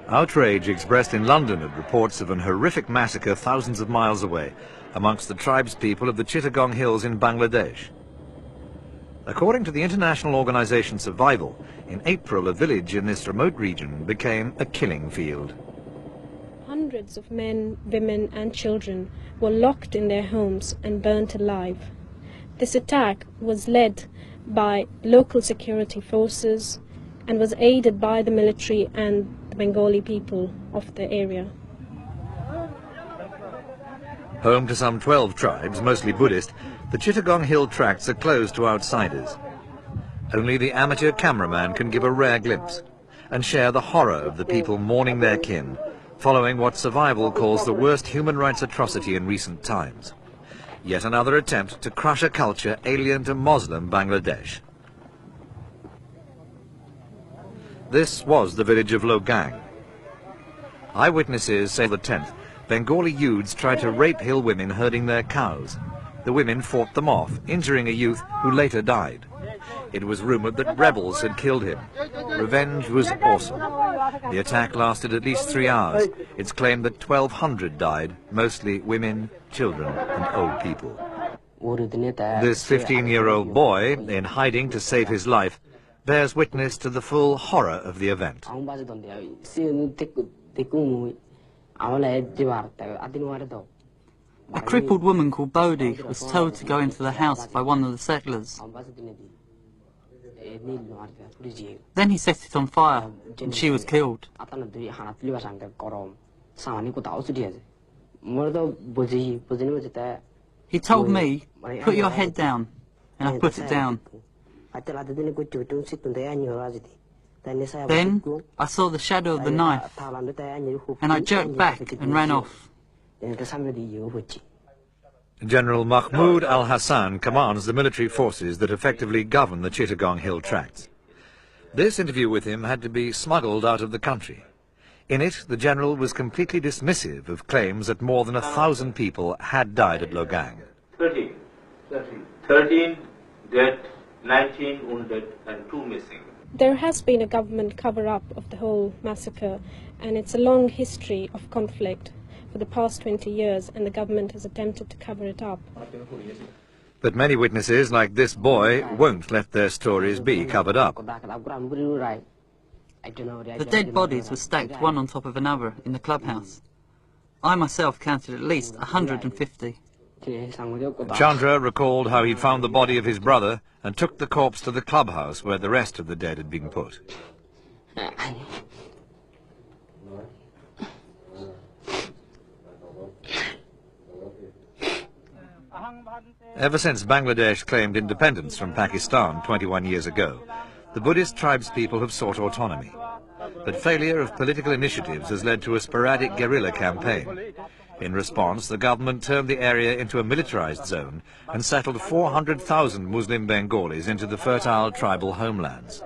Outrage expressed in London at reports of an horrific massacre thousands of miles away amongst the tribespeople of the Chittagong Hills in Bangladesh. According to the international organization Survival, in April a village in this remote region became a killing field. Hundreds of men, women and children were locked in their homes and burnt alive. This attack was led by local security forces and was aided by the military and the Bengali people of the area. Home to some 12 tribes, mostly Buddhist, the Chittagong Hill tracts are closed to outsiders. Only the amateur cameraman can give a rare glimpse and share the horror of the people mourning their kin, following what Survival calls the worst human rights atrocity in recent times. Yet another attempt to crush a culture alien to Muslim Bangladesh. This was the village of Logang. Eyewitnesses say the 10th, Bengali youths tried to rape hill women herding their cows. The women fought them off, injuring a youth who later died. It was rumored that rebels had killed him. Revenge was awesome. The attack lasted at least 3 hours. It's claimed that 1,200 died, mostly women, children and old people. This 15-year-old boy, in hiding to save his life, bears witness to the full horror of the event. A crippled woman called Bodhi was told to go into the house by one of the settlers. Then he set it on fire, and she was killed. He told me, "Put your head down," and I put it down. Then I saw the shadow of the knife, and I jerked back and ran off. General Mahmoud al-Hassan commands the military forces that effectively govern the Chittagong Hill tracts. This interview with him had to be smuggled out of the country. In it, the general was completely dismissive of claims that more than 1,000 people had died at Logang. 13 dead, 19 wounded and 2 missing. There has been a government cover-up of the whole massacre, and it's a long history of conflict for the past 20 years, and the government has attempted to cover it up. But many witnesses, like this boy, won't let their stories be covered up. The dead bodies were stacked one on top of another in the clubhouse. I myself counted at least 150. Chandra recalled how he'd found the body of his brother and took the corpse to the clubhouse where the rest of the dead had been put. Ever since Bangladesh claimed independence from Pakistan 21 years ago, the Buddhist tribespeople have sought autonomy. But failure of political initiatives has led to a sporadic guerrilla campaign. In response, the government turned the area into a militarized zone and settled 400,000 Muslim Bengalis into the fertile tribal homelands.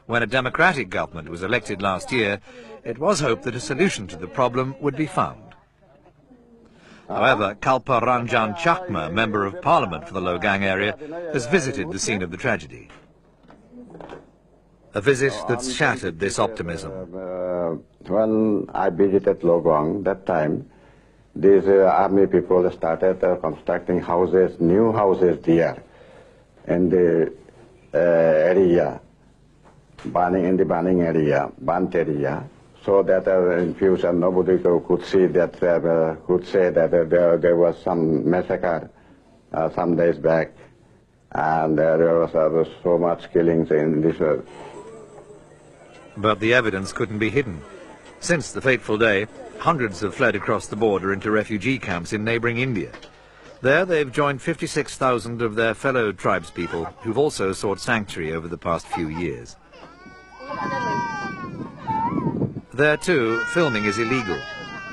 When a democratic government was elected last year, it was hoped that a solution to the problem would be found. However, Kalpa Ranjan Chakma, Member of Parliament for the Logang area, has visited the scene of the tragedy. A visit that's shattered this optimism. When I visited Logang, that time, these army people started constructing houses, new houses there in the area, in the burning area, burnt area, so that in future nobody could see that, could say that there was some massacre some days back, and there was so much killings in this. But the evidence couldn't be hidden. Since the fateful day, hundreds have fled across the border into refugee camps in neighbouring India. There they've joined 56,000 of their fellow tribespeople who've also sought sanctuary over the past few years. There too, filming is illegal,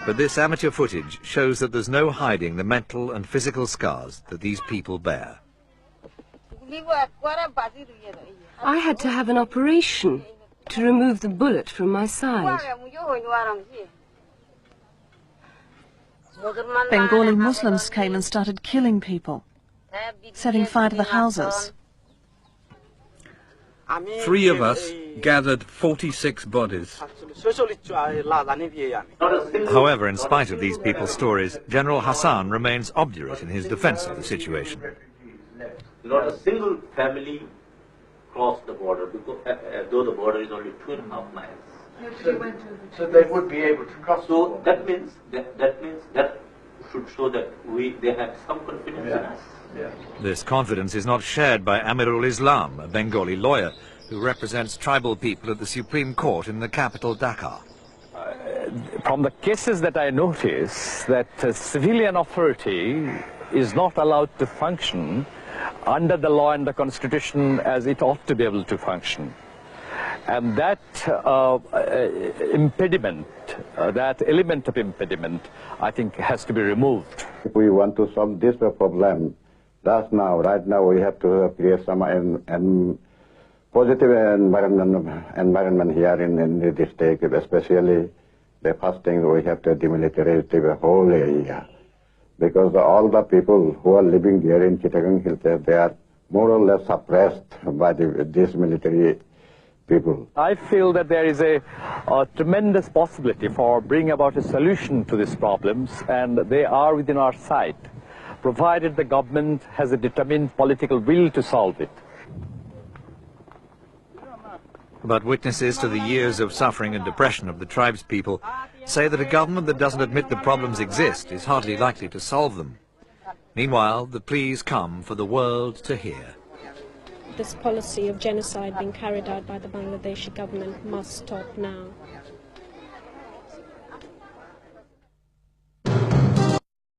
but this amateur footage shows that there's no hiding the mental and physical scars that these people bear. I had to have an operation to remove the bullet from my side. Bengali Muslims came and started killing people, setting fire to the houses. 3 of us gathered 46 bodies. However, in spite of these people's stories, General Hassan remains obdurate in his defense of the situation. Not a single family crossed the border, because, though the border is only 2.5 miles. So they would be able to cross. So that means that should show that they have some confidence in us. Yeah. This confidence is not shared by Amirul Islam, a Bengali lawyer who represents tribal people at the Supreme Court in the capital, Dhaka. From the cases that I notice, that civilian authority is not allowed to function under the law and the constitution as it ought to be able to function. And that impediment, that element of impediment, I think has to be removed. If we want to solve this problem, right now we have to create some positive environment here in the district, especially the first thing we have to demilitarize the whole area. Because all the people who are living there in Chittagong Hills, they are more or less suppressed by these military people. I feel that there is a tremendous possibility for bringing about a solution to these problems, and they are within our sight, provided the government has a determined political will to solve it. But witnesses to the years of suffering and depression of the tribes people say that a government that doesn't admit the problems exist is hardly likely to solve them. Meanwhile, the pleas come for the world to hear. This policy of genocide being carried out by the Bangladeshi government must stop now.